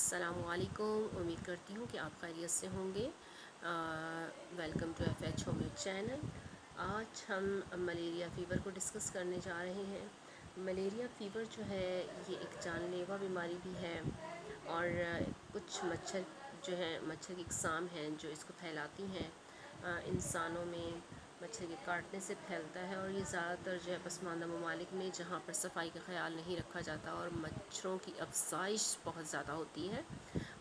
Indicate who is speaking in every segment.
Speaker 1: السلام علیکم، امید کرتی ہوں کہ آپ خیریت سے ہوں گے۔ Welcome to F H home channel. آج ہم ملیریا فیور کو ڈسکس کرنے جا رہے ہیں۔ ملیریا فیور جو ہے یہ ایک جان لیوا بیماری بھی ہے، اور کچھ مچھر جو ہیں، مچھر کی اقسام ہیں جو اس کو پھیلاتی ہیں انسانوں میں۔ مچھر کے کاٹنے سے پھیلتا ہے، اور یہ زیادہ تر جو ہے پسماندہ ممالک میں جہاں پر صفائی کا خیال نہیں رکھا جاتا اور مچھروں کی افزائش بہت زیادہ ہوتی ہے،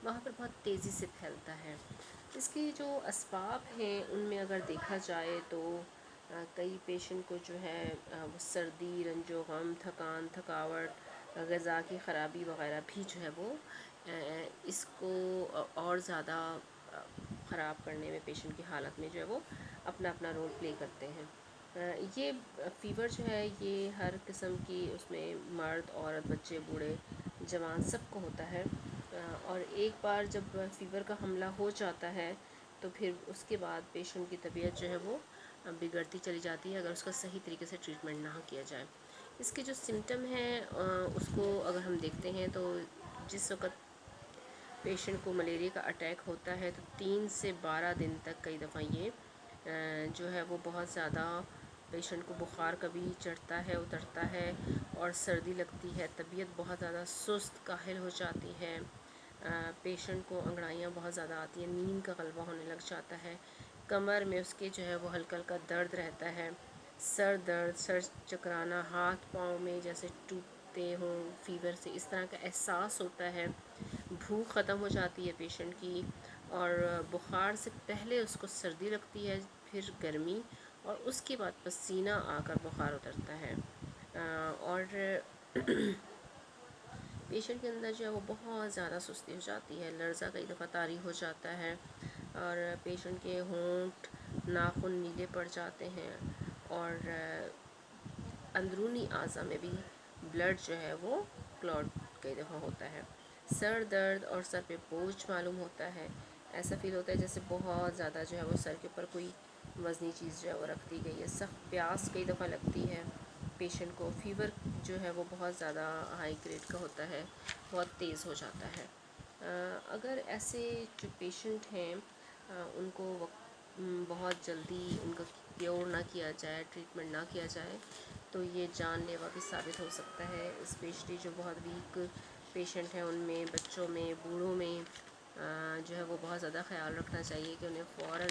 Speaker 1: وہاں پر بہت تیزی سے پھیلتا ہے۔ اس کی جو اسباب ہیں ان میں اگر دیکھا جائے تو کئی پیشنٹ کو جو ہے وہ سردی، رنج و غم، تھکان، تھکاوٹ، غذا کی خرابی وغیرہ بھی جو ہے وہ اس کو اور زیادہ خراب کرنے میں، پیشنٹ کی حالت میں جو ہے وہ اپنا اپنا رول پلے کرتے ہیں۔ یہ فیور جو ہے یہ ہر قسم کی، اس میں مرد، عورت، بچے، بوڑھے، جوان سب کو ہوتا ہے، اور ایک بار جب فیور کا حملہ ہو جاتا ہے تو پھر اس کے بعد پیشنٹ کی طبیعت جو ہے وہ بگڑتی چلی جاتی ہے اگر اس کا صحیح طریقے سے ٹریٹمنٹ نہ کیا جائے۔ اس کے جو سمٹم ہیں اس کو اگر ہم دیکھتے ہیں تو جس وقت پیشنٹ کو ملیریا کا اٹیک ہوتا ہے تو 3 سے 12 دن تک کئی دفعہ یہ جو ہے وہ بہت زیادہ پیشنٹ کو بخار کبھی چڑھتا ہے، اترتا ہے، اور سردی لگتی ہے، طبیعت بہت زیادہ سست، کاہل ہو جاتی ہے، پیشنٹ کو انگڑائیاں بہت زیادہ آتی ہیں، نیند کا غلبہ ہونے لگ جاتا ہے، کمر میں اس کے جو ہے وہ ہلکا ہلکا درد رہتا ہے، سر درد، سر چکرانا، ہاتھ پاؤں میں جیسے ٹوٹتے ہوں فیور سے، اس طرح کا احساس ہوتا ہے، بھوک ختم ہو جاتی ہے پیشنٹ کی، اور بخار سے پہلے اس کو سردی لگتی ہے، پھر گرمی، اور اس کے بعد پسینہ آ کر بخار اترتا ہے، اور پیشنٹ کے اندر جو ہے وہ بہت زیادہ سستی ہو جاتی ہے، لرزہ کئی دفعہ طاری ہو جاتا ہے، اور پیشنٹ کے ہونٹ، ناخن نیلے پڑ جاتے ہیں، اور اندرونی اعضاء میں بھی بلڈ جو ہے وہ کلوٹ کئی دفعہ ہوتا ہے، سر درد اور سر پہ بوجھ معلوم ہوتا ہے، ایسا فیل ہوتا ہے جیسے بہت زیادہ جو ہے وہ سر کے اوپر کوئی وزنی چیز جو ہے وہ رکھ دی گئی ہے، سخت پیاس کئی دفعہ لگتی ہے پیشنٹ کو، فیور جو ہے وہ بہت زیادہ ہائی گریڈ کا ہوتا ہے، بہت تیز ہو جاتا ہے۔ اگر ایسے جو پیشنٹ ہیں ان کو بہت جلدی ان کا کیور نہ کیا جائے، ٹریٹمنٹ نہ کیا جائے، تو یہ جان لیوا بھی ثابت ہو سکتا ہے، اسپیشلی جو بہت ویک پیشنٹ ہیں ان میں، بچوں میں، بوڑھوں میں جو ہے وہ بہت زیادہ خیال رکھنا چاہیے کہ انہیں فوراً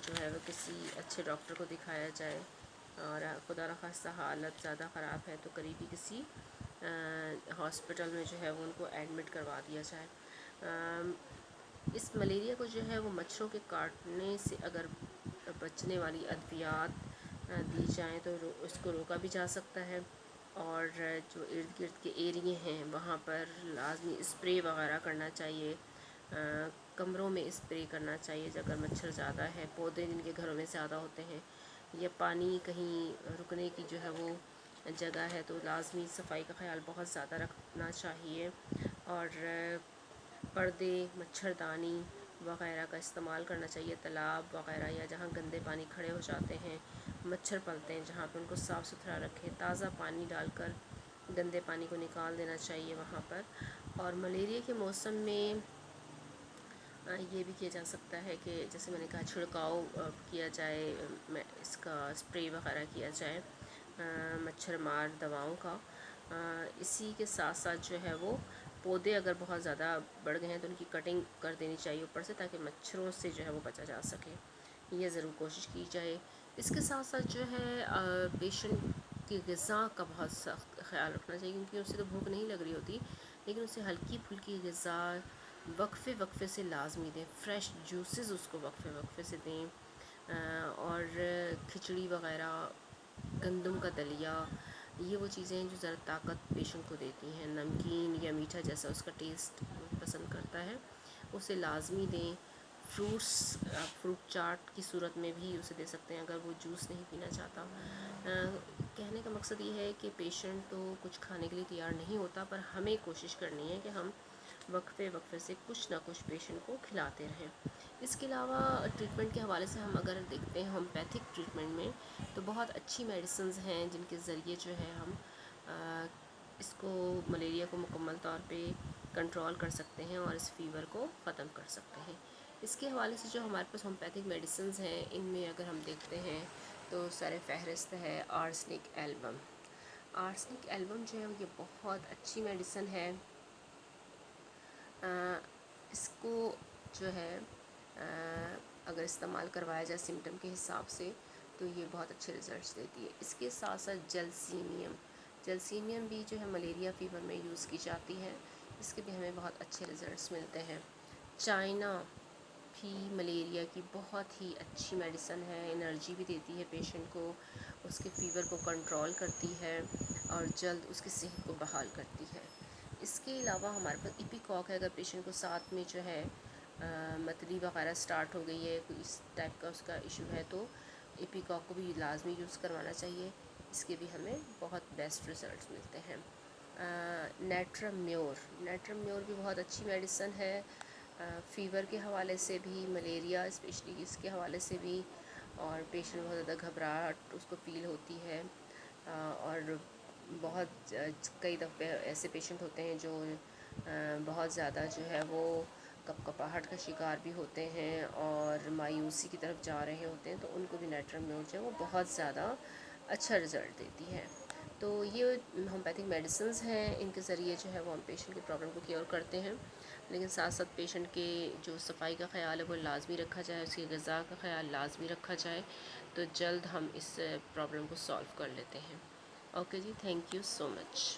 Speaker 1: جو ہے وہ کسی اچھے ڈاکٹر کو دکھایا جائے، اور خدا نخواستہ حالت زیادہ خراب ہے تو قریبی کسی ہاسپٹل میں جو ہے وہ ان کو ایڈمٹ کروا دیا جائے۔ اس ملیریا کو جو ہے وہ مچھروں کے کاٹنے سے اگر بچنے والی ادویات دی جائیں تو اس کو روکا بھی جا سکتا ہے، اور جو ارد گرد کے ایریے ہیں وہاں پر لازمی اسپرے وغیرہ کرنا چاہیے، کمروں میں اسپرے کرنا چاہیے اگر مچھر زیادہ ہے، پودے جن کے گھروں میں زیادہ ہوتے ہیں، یا پانی کہیں رکنے کی جو ہے وہ جگہ ہے تو لازمی صفائی کا خیال بہت زیادہ رکھنا چاہیے، اور پردے، مچھردانی وغیرہ کا استعمال کرنا چاہیے، تالاب وغیرہ یا جہاں گندے پانی کھڑے ہو جاتے ہیں، مچھر پلتے ہیں جہاں پہ ان کو صاف ستھرا رکھیں، تازہ پانی ڈال کر گندے پانی کو نکال دینا چاہیے وہاں پر۔ اور ملیریا کے موسم میں یہ بھی کیا جا سکتا ہے کہ جیسے میں نے کہا چھڑکاؤ کیا جائے، اس کا اسپرے وغیرہ کیا جائے مچھر مار دواؤں کا، اسی کے ساتھ ساتھ جو ہے وہ پودے اگر بہت زیادہ بڑھ گئے ہیں تو ان کی کٹنگ کر دینی چاہیے اوپر سے، تاکہ مچھروں سے جو ہے وہ بچا جا سکے، یہ ضرور کوشش کی جائے۔ اس کے ساتھ ساتھ جو ہے پیشنٹ کی غذا کا بہت سخت خیال رکھنا چاہیے، کیونکہ اسے تو بھوک نہیں لگ رہی ہوتی، لیکن اسے ہلکی پھلکی غذا وقفے وقفے سے لازمی دیں، فریش جوسز اس کو وقفے وقفے سے دیں، اور کھچڑی وغیرہ، گندم کا دلیا، یہ وہ چیزیں ہیں جو ذرا طاقت پیشنٹ کو دیتی ہیں، نمکین یا میٹھا جیسا اس کا ٹیسٹ پسند کرتا ہے اسے لازمی دیں، فروٹ چاٹ کی صورت میں بھی اسے دے سکتے ہیں اگر وہ جوس نہیں پینا چاہتا۔ کہنے کا مقصد یہ ہے کہ پیشنٹ تو کچھ کھانے کے لیے تیار نہیں ہوتا، پر ہمیں کوشش کرنی ہے کہ ہم وقفے وقفے سے کچھ نہ کچھ پیشنٹ کو کھلاتے رہیں۔ اس کے علاوہ ٹریٹمنٹ کے حوالے سے ہم اگر دیکھتے ہیں ہومیوپیتھک ٹریٹمنٹ میں تو بہت اچھی میڈیسنز ہیں جن کے ذریعے جو ہے ہم اس کو، ملیریا کو مکمل طور پہ کنٹرول کر سکتے ہیں اور اس فیور کو ختم کر سکتے ہیں۔ اس کے حوالے سے جو ہمارے پاس ہومیوپیتھک میڈیسنز ہیں، ان میں اگر ہم دیکھتے ہیں تو سر فہرست ہے آرسنک ایلبم۔ آرسنک ایلبم جو ہے یہ بہت اچھی میڈیسن ہے۔ اس کو جو ہے اگر استعمال کروایا جائے سمٹم کے حساب سے تو یہ بہت اچھے رزلٹس دیتی ہے۔ اس کے ساتھ ساتھ جلسیمیم بھی جو ہے ملیریا فیور میں یوز کی جاتی ہے، اس کے بھی ہمیں بہت اچھے رزلٹس ملتے ہیں۔ چائنا بھی ملیریا کی بہت ہی اچھی میڈیسن ہے، انرجی بھی دیتی ہے پیشنٹ کو، اس کے فیور کو کنٹرول کرتی ہے اور جلد اس کی صحت کو بحال کرتی ہے۔ اس کے علاوہ ہمارے پاس ایپیکاک ہے، اگر پیشنٹ کو ساتھ میں جو ہے متلی وغیرہ سٹارٹ ہو گئی ہے، کوئی اس ٹائپ کا اس کا ایشو ہے، تو ایپیکاک کو بھی لازمی یوز کروانا چاہیے، اس کے بھی ہمیں بہت بیسٹ رزلٹس ملتے ہیں۔ نیٹرم میور بھی بہت اچھی میڈیسن ہے، فیور کے حوالے سے بھی، ملیریا اسپیشلی اس کے حوالے سے بھی، اور پیشنٹ بہت زیادہ گھبراہٹ اس کو فیل ہوتی ہے، اور بہت کئی دفعے ایسے پیشنٹ ہوتے ہیں جو بہت زیادہ جو ہے وہ کپاہٹ کا شکار بھی ہوتے ہیں اور مایوسی کی طرف جا رہے ہوتے ہیں، تو ان کو بھی نیٹرم میور جو ہے وہ بہت زیادہ اچھا رزلٹ دیتی ہے۔ تو یہ ہومیوپیتھک میڈیسنز ہیں، ان کے ذریعے جو ہے وہ ہم پیشنٹ کی پرابلم کو کیور کرتے ہیں، لیکن ساتھ ساتھ پیشنٹ کے جو صفائی کا خیال ہے وہ لازمی رکھا جائے، اس کی غذا کا خیال لازمی رکھا جائے، تو جلد ہم اس پرابلم کو سالو کر لیتے ہیں۔ اوکے جی، تھینک یو سو مچ۔